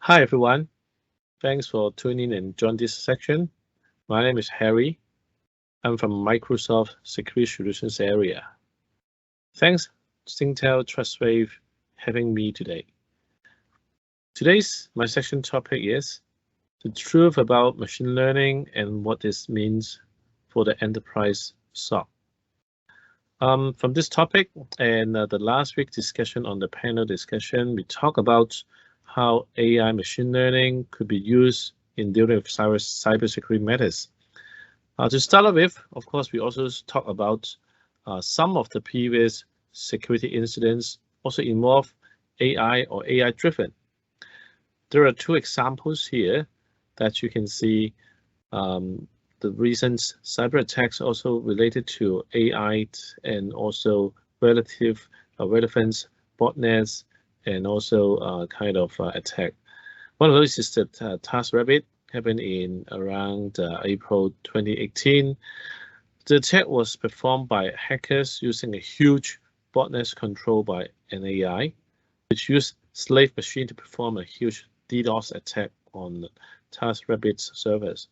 Hi everyone, thanks for tuning in and join this section. My name is Harry. I'm from Microsoft Security Solutions area. Thanks Singtel Trustwave having me today. My section topic is the truth about machine learning and what this means for the enterprise SOC. From this topic and the last week's discussion on the panel discussion, we talk about how AI machine learning could be used in dealing with cybersecurity matters. To start with, of course, we also talk about some of the previous security incidents also involve AI or AI-driven. There are two examples here that you can see. The recent cyber attacks also related to AI and also relevance botnets and also kind of attack. One of those is the TaskRabbit, happened in around April 2018. The attack was performed by hackers using a huge botnet controlled by an AI, which used slave machine to perform a huge DDoS attack on TaskRabbit's servers.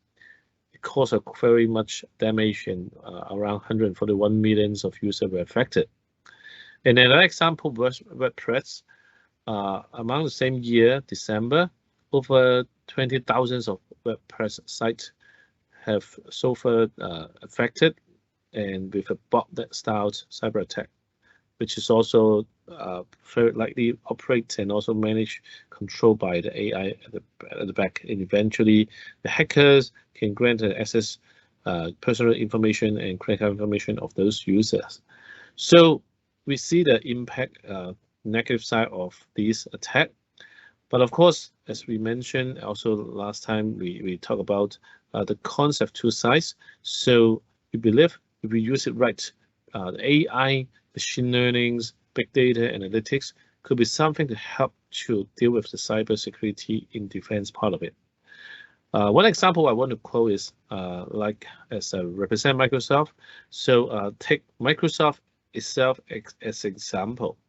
It caused a very much damage and around 141 millions of users were affected. And another example was WordPress. Among the same year, December, over 20,000 of WordPress sites have so far affected, and with a bot-style cyber attack, which is also very likely operated and also managed, controlled by the AI at the back. And eventually, the hackers can grant access personal information and credit card information of those users. So we see the impact, negative side of these attacks. But of course, as we mentioned also last time, we talk about the concept two sides. So we believe if we use it right, the AI, machine learning, big data analytics could be something to help to deal with the cybersecurity in defense part of it. One example I want to quote is like as a represent Microsoft. So take Microsoft itself as example.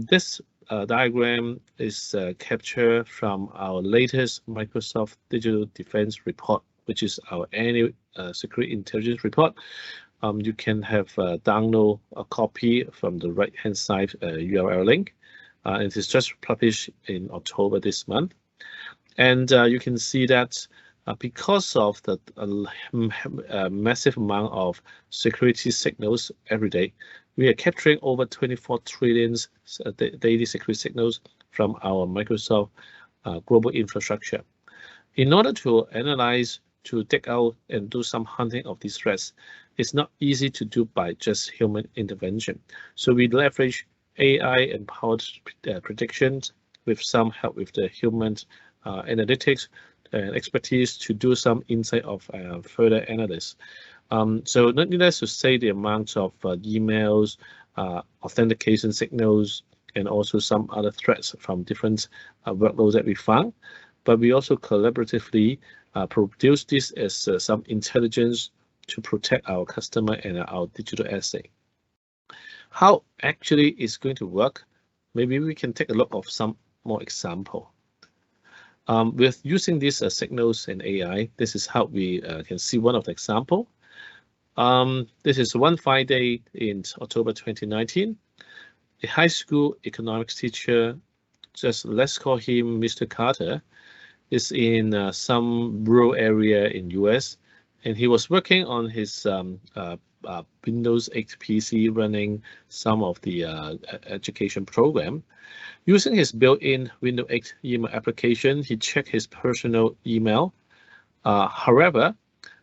This diagram is captured from our latest Microsoft Digital Defense Report, which is our annual security intelligence report. You can have download a copy from the right-hand side URL link. It is just published in October this month. And you can see that because of the massive amount of security signals every day, we are capturing over 24 trillion daily security signals from our Microsoft global infrastructure. In order to analyze, to dig out and do some hunting of these threats, it's not easy to do by just human intervention. So we leverage AI-empowered predictions with some help with the human analytics and expertise to do some insight of further analysis. So needless to say, the amount of emails, authentication signals, and also some other threats from different workloads that we found. But we also collaboratively produce this as some intelligence to protect our customer and our digital asset. How actually it's going to work? Maybe we can take a look of some more example. With using these signals in AI, this is how we can see one of the example. This is one fine day in October 2019. A high school economics teacher, just let's call him Mr. Carter, is in some rural area in US, and he was working on his Windows 8 PC running some of the education program. Using his built-in Windows 8 email application, he checked his personal email. However,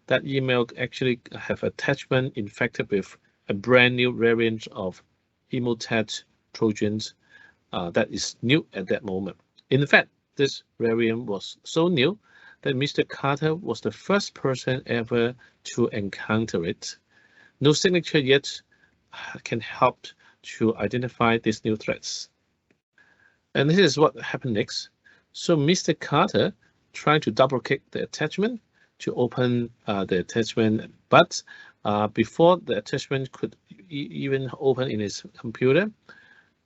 that email actually have attachment infected with a brand new variant of Emotet Trojans that is new at that moment. In fact, this variant was so new that Mr. Carter was the first person ever to encounter it. No signature yet can help to identify these new threats. And this is what happened next. So Mr. Carter tried to double click the attachment to open the attachment, but before the attachment could even open in his computer,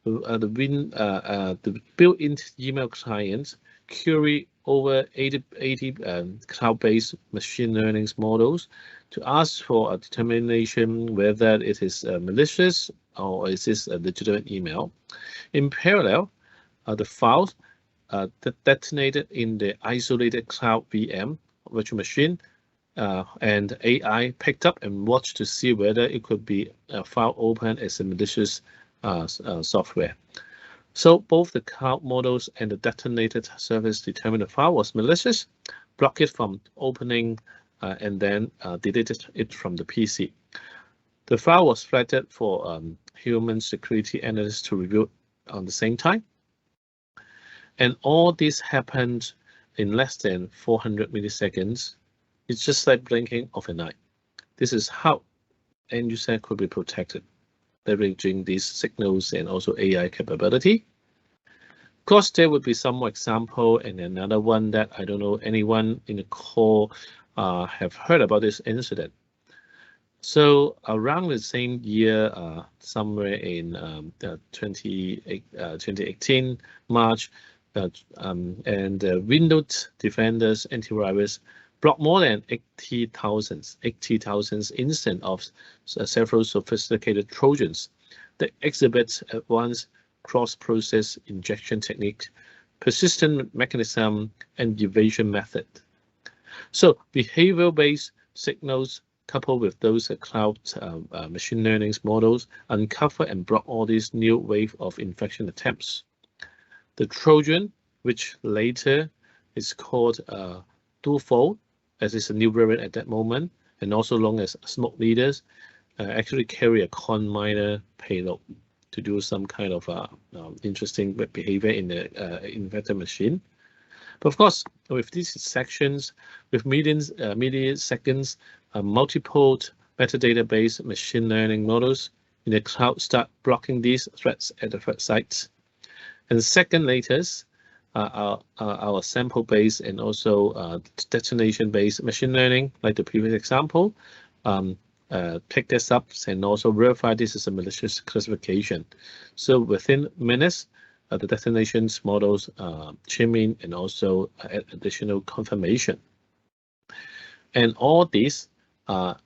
the built-in email clients query over 80 cloud-based machine learning models to ask for a determination whether it is malicious or is this a legitimate email. In parallel, the files detonated in the isolated cloud VM virtual machine, and AI picked up and watched to see whether it could be a file open as a malicious software. So both the cloud models and the detonated service determined the file was malicious, blocked it from opening, and then deleted it from the PC. The file was flagged for human security analysts to review on the same time. And all this happened in less than 400 milliseconds. It's just like blinking of an eye. This is how end user could be protected, leveraging these signals and also AI capability. Of course, there would be some more example, and another one that I don't know anyone in the call have heard about this incident. So around the same year, somewhere in 2018 March, and Windows Defender's antivirus blocked more than 80,000 instances of several sophisticated Trojans that exhibit advanced cross-process injection technique, persistent mechanism, and evasion method. So behavioral-based signals coupled with those cloud machine learning models uncover and block all these new wave of infection attempts. The Trojan, which later is called Duofold, as it's a new variant at that moment, and also known as smoke leaders, actually carry a conminer payload to do some kind of interesting behavior in the infected machine. But of course, with these sections, with milliseconds, multiple metadata-based machine learning models in the cloud start blocking these threats at the first sites. And second latest, our sample-based and also destination-based machine learning, like the previous example, pick this up and also verify this is a malicious classification. So within minutes, the destinations models chime in and also add additional confirmation. And all these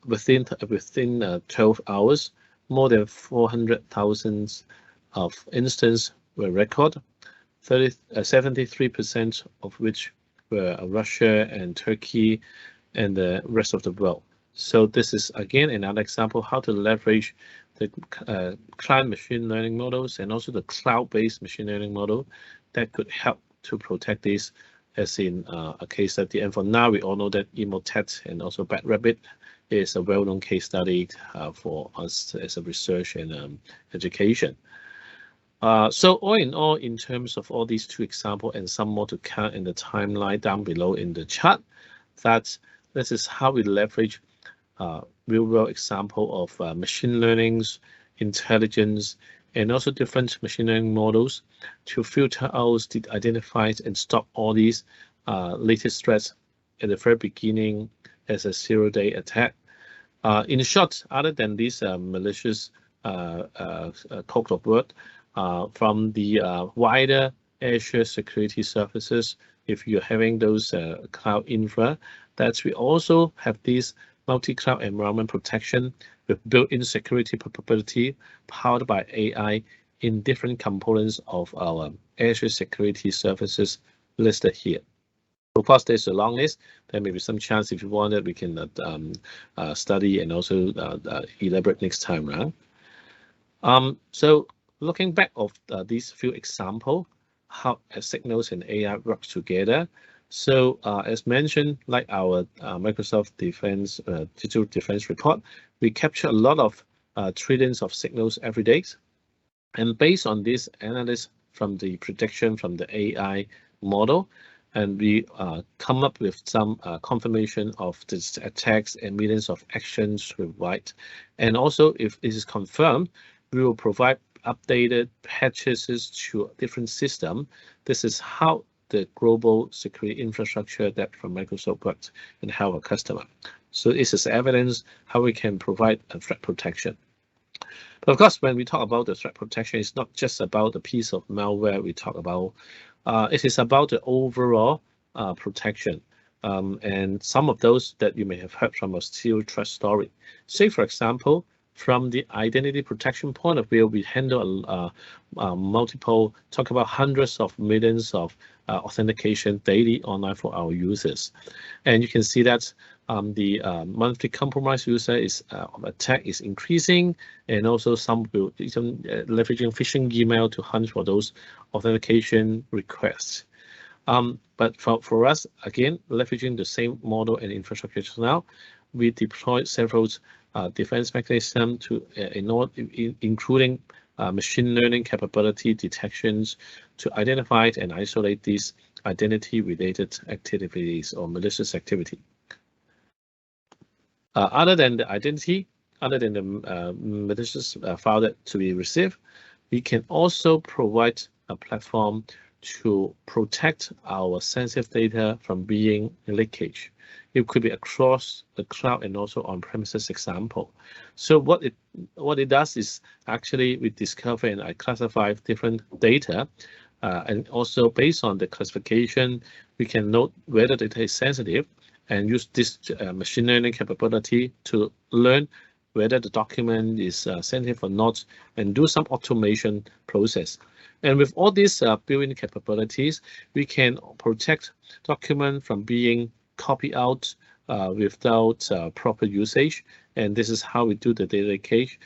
within 12 hours, more than 400,000 of instances were recorded, 73% of which were Russia and Turkey and the rest of the world. So this is again another example how to leverage the client machine learning models and also the cloud-based machine learning model that could help to protect this, as in a case study. And for now, we all know that Emotet and also Bad Rabbit is a well-known case study for us as a research and education. So all in all, in terms of all these two examples and some more to count in the timeline down below in the chart, that this is how we leverage real-world example of machine learnings, intelligence, and also different machine learning models to filter out, identify, and stop all these latest threats at the very beginning as a zero-day attack. In short, other than these malicious code of word from the wider Azure security services, if you're having those cloud infra, that we also have these multi-cloud environment protection with built-in security capability powered by AI in different components of our Azure security services listed here. Of course, there's a long list. There may be some chance if you want it, we can study and also elaborate next time around. So looking back of these few examples, how signals and AI work together. So as mentioned, like our Microsoft Defense Digital Defense report, we capture a lot of trillions of signals every day. And based on this analysis from the prediction from the AI model, and we come up with some confirmation of this attacks and millions of actions required. And also, if this is confirmed, we will provide updated patches to different systems. This is how the global security infrastructure that from Microsoft works and help a customer. So this is evidence how we can provide a threat protection. But of course, when we talk about the threat protection, it's not just about the piece of malware we talk about. It is about the overall protection. And some of those that you may have heard from a Zero Trust story. Say, for example, from the identity protection point of view, we handle multiple, talk about hundreds of millions of authentication daily online for our users. And you can see that the monthly compromised user attack is increasing, and also some will even leveraging phishing email to hunt for those authentication requests. But for us, again, leveraging the same model and infrastructure now, we deployed several defense mechanisms including machine learning capability detections to identify and isolate these identity-related activities or malicious activity. Other than the identity, other than the malicious file that to be received, we can also provide a platform to protect our sensitive data from being leakage. It could be across the cloud and also on-premises example. So what it does is actually we discover and I classify different data, and also based on the classification, we can note whether data is sensitive and use this machine learning capability to learn whether the document is sensitive or not, and do some automation process. And with all these built-in capabilities, we can protect document from being copied out without proper usage. And this is how we do the data leakage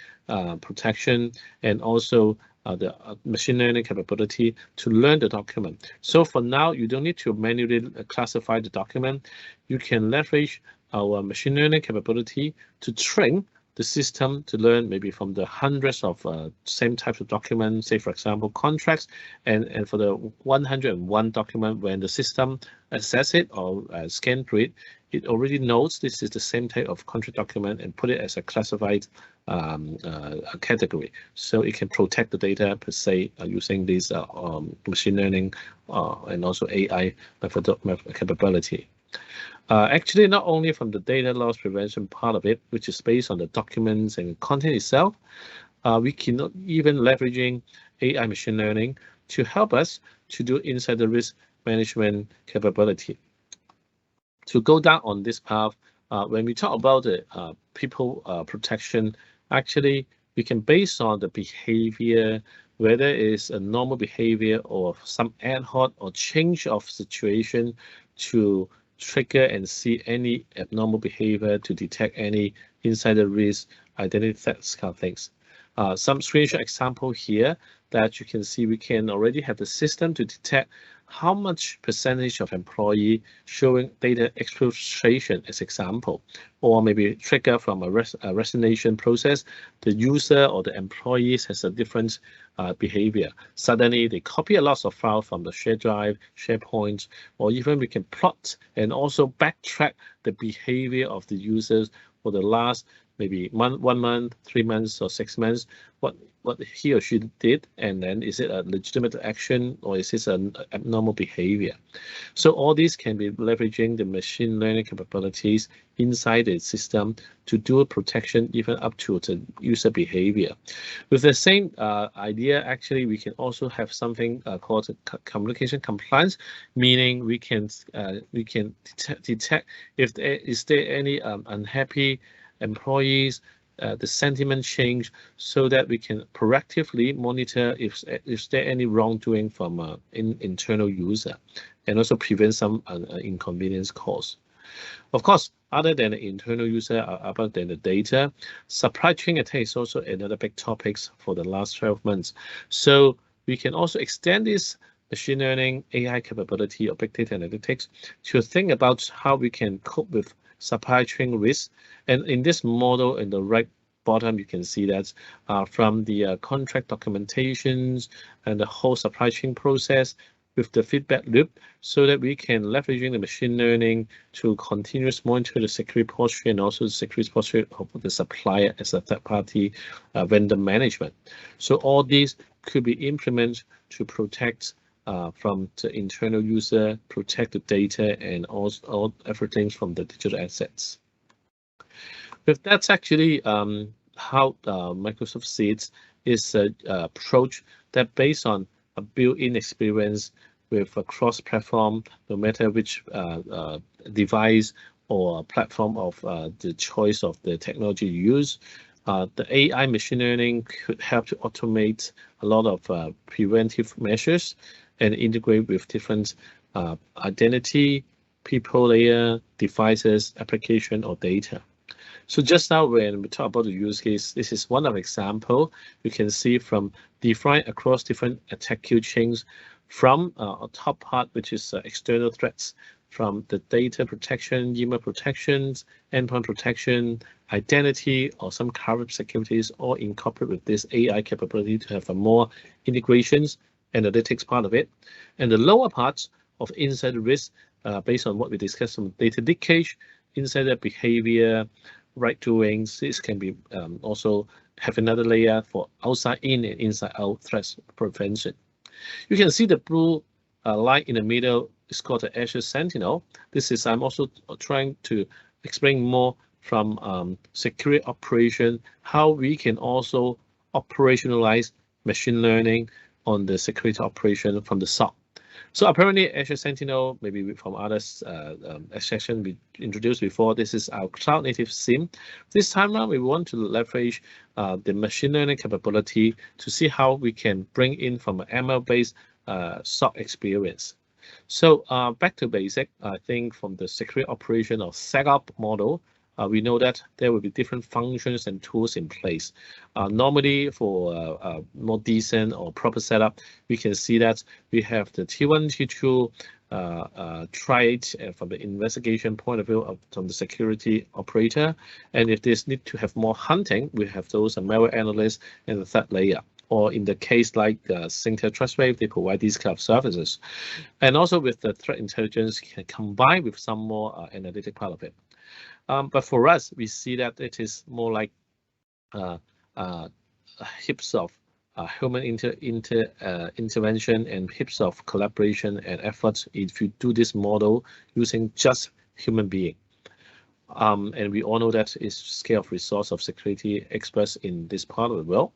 protection, and also the machine learning capability to learn the document. So for now, you don't need to manually classify the document. You can leverage our machine learning capability to train the system to learn maybe from the hundreds of same types of documents, say for example contracts, and for the 101 document, when the system assess it or scan through it, it already knows this is the same type of contract document and put it as a classified category. So it can protect the data per se using this machine learning and also AI capability. Actually, not only from the data loss prevention part of it, which is based on the documents and content itself, we can even leveraging AI machine learning to help us to do insider risk management capability. To go down on this path, when we talk about the people protection, actually, we can base on the behavior, whether it's a normal behavior or some ad hoc or change of situation to trigger and see any abnormal behavior to detect any insider risk, identity theft kind of things. Some screenshot example here that you can see we can already have the system to detect how much percentage of employee showing data exfiltration as example, or maybe trigger from a resignation process, the user or the employees has a different behavior. Suddenly they copy a lot of files from the shared drive, SharePoint, or even we can plot and also backtrack the behavior of the users for the last maybe 1 month, 3 months, or 6 months, what he or she did, and then is it a legitimate action or is this an abnormal behavior? So all these can be leveraging the machine learning capabilities inside the system to do protection even up to the user behavior. With the same idea, actually, we can also have something called communication compliance, meaning we can detect if there is any unhappy employees, the sentiment change, so that we can proactively monitor if there any wrongdoing from internal user, and also prevent some inconvenience caused. Of course, other than the internal user, other than the data, supply chain attack is also another big topic for the last 12 months. So we can also extend this machine learning AI capability or big data analytics to think about how we can cope with supply chain risk. And in this model, in the right bottom, you can see that from the contract documentations and the whole supply chain process with the feedback loop, so that we can leveraging the machine learning to continuously monitor the security posture and also the security posture of the supplier as a third-party vendor management. So all these could be implemented to protect from the internal user, protect the data, and all everything from the digital assets. With that, actually, how Microsoft sees is an approach that based on a built-in experience with a cross-platform, no matter which device or platform of the choice of the technology you use. The AI machine learning could help to automate a lot of preventive measures and integrate with different identity, people layer, devices, application, or data. So just now when we talk about the use case, this is one of example you can see from defined across different attack queue chains from a top part, which is external threats, from the data protection, email protections, endpoint protection, identity, or some current securities, all incorporate with this AI capability to have a more integrations, analytics part of it. And the lower parts of insider risk, based on what we discussed on data leakage, insider behavior, right doings. This can be also have another layer for outside in and inside out threats prevention. You can see the blue line in the middle is called the Azure Sentinel. This is I'm also trying to explain more from security operation, how we can also operationalize machine learning on the security operation from the SOC. So apparently Azure Sentinel, maybe from others section we introduced before, this is our cloud native SIEM. This time around, we want to leverage the machine learning capability to see how we can bring in from an ML-based SOC experience. So back to basic, I think from the security operation or SecOps model, we know that there will be different functions and tools in place. Normally for more decent or proper setup, we can see that we have the T1, T2, try it from the investigation point of view from the security operator. And if this need to have more hunting, we have those malware analysts and the third layer. Or in the case like Singtel Trustwave, they provide these kind of services. And also with the threat intelligence, can combine with some more analytic part of it. But for us, we see that it is more like heaps of human intervention and heaps of collaboration and efforts if you do this model using just human being. And we all know that is scale of resource of security experts in this part of the world.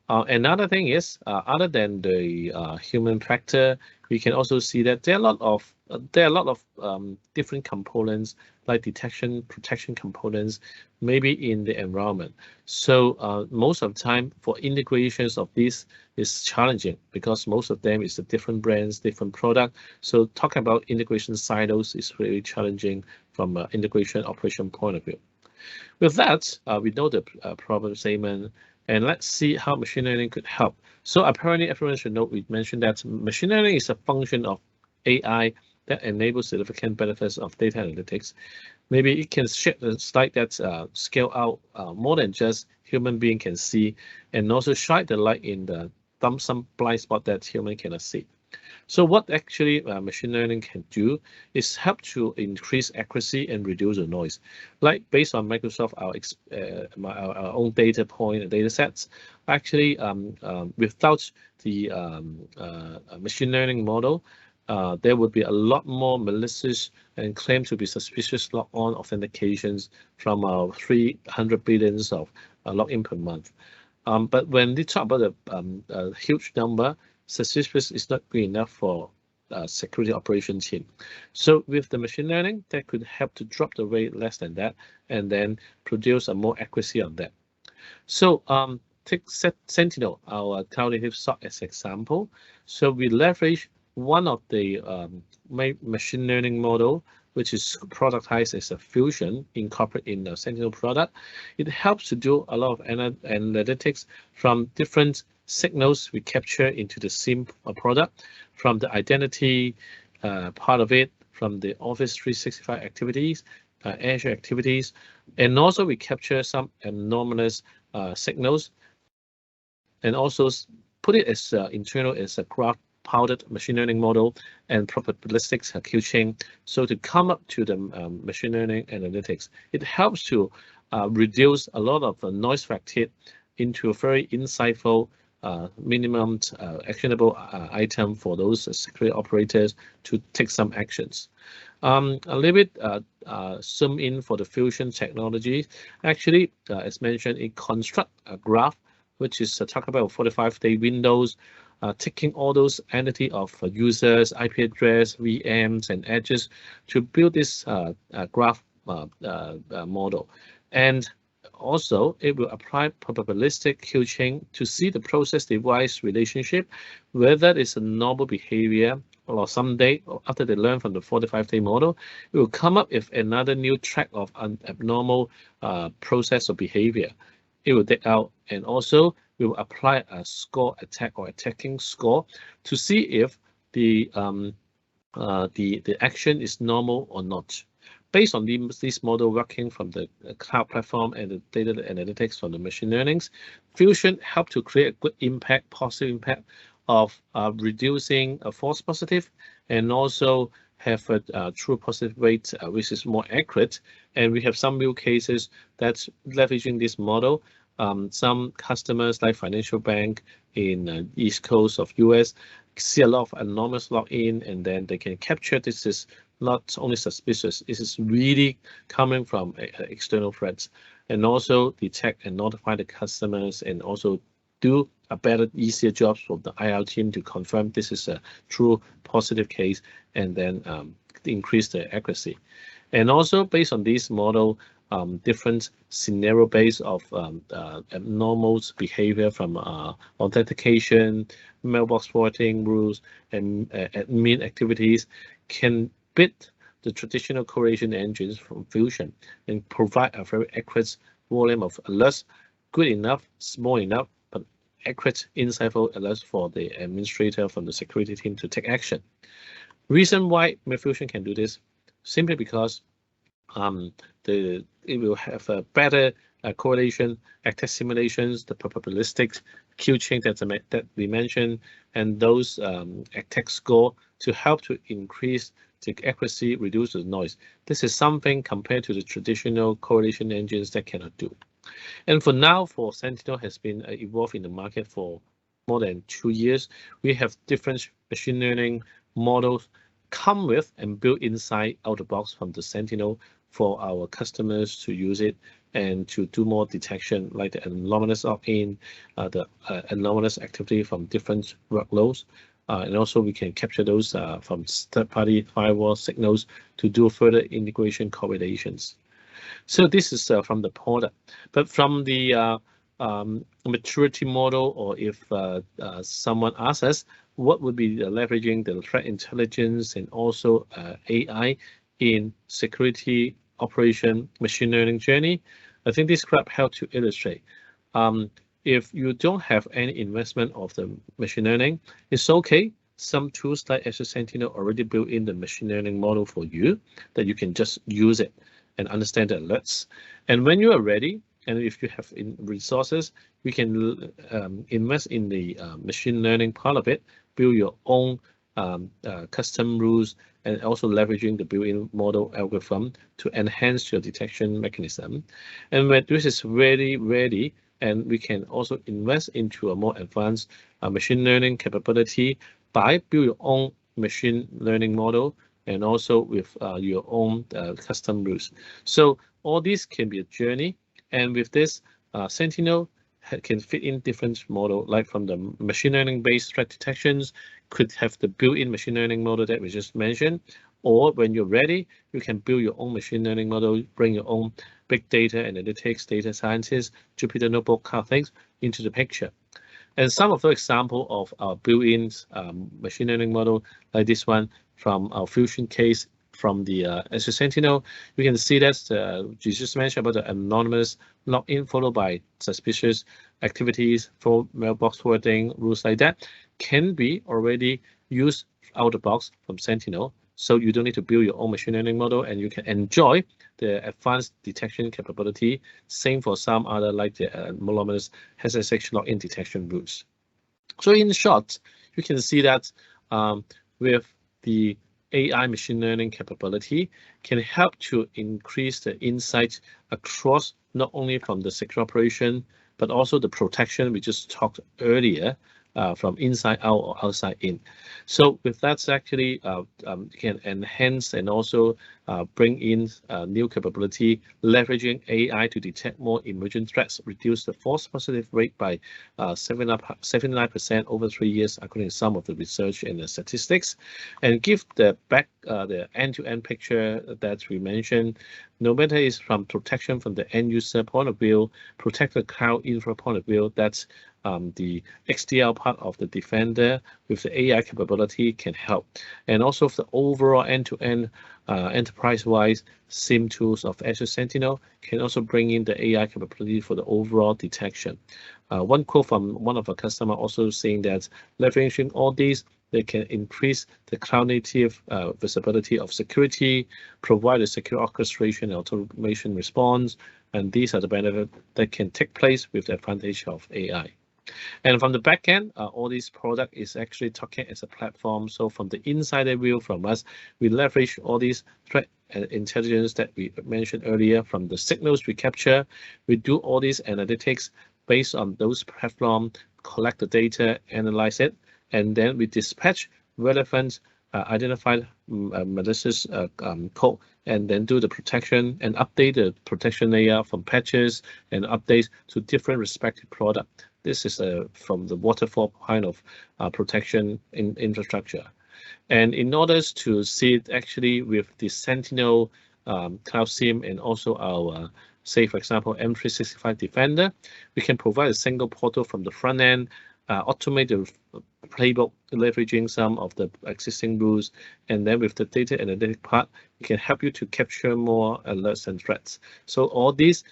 Another thing is, other than the human factor, we can also see that there are a lot of different components like detection, protection components, maybe in the environment. So most of the time for integrations of this is challenging because most of them is the different brands, different product. So talking about integration silos is really challenging from an integration operation point of view. With that, we know the problem statement. And let's see how machine learning could help. So apparently everyone should know, we mentioned that machine learning is a function of AI that enables significant benefits of data analytics. Maybe it can shed a slide that scale out more than just human being can see, and also shine the light in the some blind spot that human cannot see. So what actually machine learning can do is help to increase accuracy and reduce the noise. Like based on Microsoft, our own data point and data sets, actually without the machine learning model, there would be a lot more malicious and claimed to be suspicious log-on authentications from our 300 billions of login per month. But when we talk about a huge number, suspicious is not good enough for security operation team. So with the machine learning, that could help to drop the rate less than that and then produce a more accuracy on that. So take Sentinel, our cloud native SOC as example. So we leverage one of the machine learning model, which is productized as a fusion incorporated in the Sentinel product. It helps to do a lot of analytics from different signals we capture into the SIEM product, from the identity part of it, from the Office 365 activities, Azure activities, and also we capture some anomalous signals, and also put it as internal as a graph-powered machine learning model and probabilistic queue chain. So to come up to the machine learning analytics, it helps to reduce a lot of noise factor into a very insightful minimum actionable item for those security operators to take some actions. A little bit zoom in for the fusion technology. Actually, as mentioned, it constructs a graph, which is talk about 45-day windows, taking all those entity of users, IP address, VMs, and edges to build this graph model. And also, it will apply probabilistic queue chain to see the process-device relationship, whether it's a normal behavior or someday after they learn from the 45-day model, it will come up with another new track of an abnormal process or behavior. It will take out, and also we will apply a score attack or attacking score to see if the action is normal or not. Based on this model working from the cloud platform and the data analytics from the machine learnings, Fusion helped to create a good impact, positive impact of reducing a false positive, and also have a true positive rate which is more accurate. And we have some real cases that's leveraging this model. Some customers like financial bank in East Coast of US see a lot of anonymous login, and then they can capture this is not only suspicious, this is really coming from external threats, and also detect and notify the customers, and also do a better, easier job for the IR team to confirm this is a true positive case, and then increase the accuracy. And also based on this model, different scenario based of abnormal behavior from authentication, mailbox forwarding rules, and admin activities can beat the traditional correlation engines from Fusion and provide a very accurate volume of alerts, good enough, small enough, but accurate, insightful alerts for the administrator from the security team to take action. Reason why Fusion can do this, simply because it will have a better correlation, attack simulations, the probabilistic queue chain that we mentioned, and those attack score to help to increase the accuracy, reduce the noise. This is something compared to the traditional correlation engines that cannot do. And for now, for Sentinel has been evolved in the market for more than 2 years. We have different machine learning models come with and built inside out of the box from the Sentinel for our customers to use it and to do more detection, like the anomalous login, the anomalous activity from different workloads. And also we can capture those from third-party firewall signals to do further integration correlations. So this is from the product, but from the maturity model, or if someone asks us what would be leveraging the threat intelligence and also AI in security operation machine learning journey, I think this graph helps to illustrate. If you don't have any investment of the machine learning, it's okay. Some tools like Azure Sentinel already built in the machine learning model for you that you can just use it and understand the alerts. And when you are ready, and if you have resources, you can invest in the machine learning part of it, build your own custom rules, and also leveraging the built-in model algorithm to enhance your detection mechanism. And when this is really ready, and we can also invest into a more advanced machine learning capability by build your own machine learning model, and also with your own custom rules. So all this can be a journey, and with this, Sentinel can fit in different model, like from the machine learning based threat detections, could have the built-in machine learning model that we just mentioned, or when you're ready, you can build your own machine learning model, bring your own big data analytics, data scientists, Jupyter Notebook kind of things into the picture. And some of the example of our built-in machine learning model, like this one from our Fusion case from the Azure Sentinel, you can see that you just mentioned about the anonymous login followed by suspicious activities for mailbox forwarding, rules like that can be already used out of the box from Sentinel. So you don't need to build your own machine learning model, and you can enjoy the advanced detection capability. Same for some other like the anonymous SSH login detection rules. So in short, you can see that with the AI machine learning capability can help to increase the insight across not only from the secure operation, but also the protection we just talked earlier from inside out or outside in. So with that, actually can enhance and also bring in new capability, leveraging AI to detect more emerging threats, reduce the false positive rate by 79% over 3 years, according to some of the research and the statistics, and give the end-to-end picture that we mentioned. No matter it's from protection from the end user point of view, protect the cloud infra point of view, that's the XDR part of the Defender with the AI capability can help. And also the overall end-to-end enterprise-wise SIEM tools of Azure Sentinel can also bring in the AI capability for the overall detection. One quote from one of our customers also saying that leveraging all these, they can increase the cloud-native visibility of security, provide a secure orchestration and automation response, and these are the benefits that can take place with the advantage of AI. And from the back end, all these product is actually talking as a platform. So from the insider view from us, we leverage all these threat intelligence that we mentioned earlier from the signals we capture. We do all these analytics based on those platforms, collect the data, analyze it, and then we dispatch relevant identified malicious code, and then do the protection and update the protection layer from patches and updates to different respective product. This is from the waterfall kind of protection infrastructure. And in order to see it actually with the Sentinel Cloud SIEM and also our, say, for example, M365 Defender, we can provide a single portal from the front end, automate the playbook, leveraging some of the existing rules, and then with the data analytic part, it can help you to capture more alerts and threats. So all these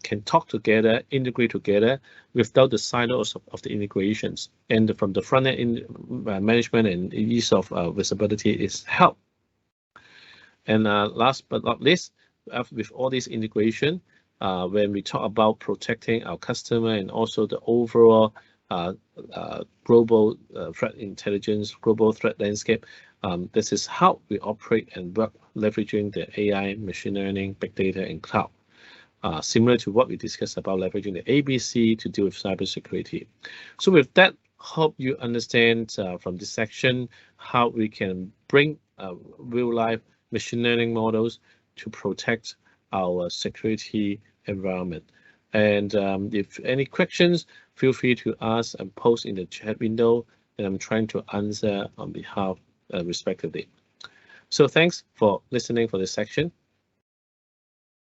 can talk together, integrate together without the silos of the integrations. And from the front end management and ease of visibility is help. And last but not least, with all this integration, when we talk about protecting our customer and also the overall global threat intelligence, global threat landscape, this is how we operate and work, leveraging the AI, machine learning, big data, and cloud. Similar to what we discussed about leveraging the ABC to deal with cybersecurity. So with that, hope you understand from this section how we can bring real-life machine learning models to protect our security environment. And if any questions, feel free to ask and post in the chat window, and I'm trying to answer on behalf respectively. So thanks for listening for this section.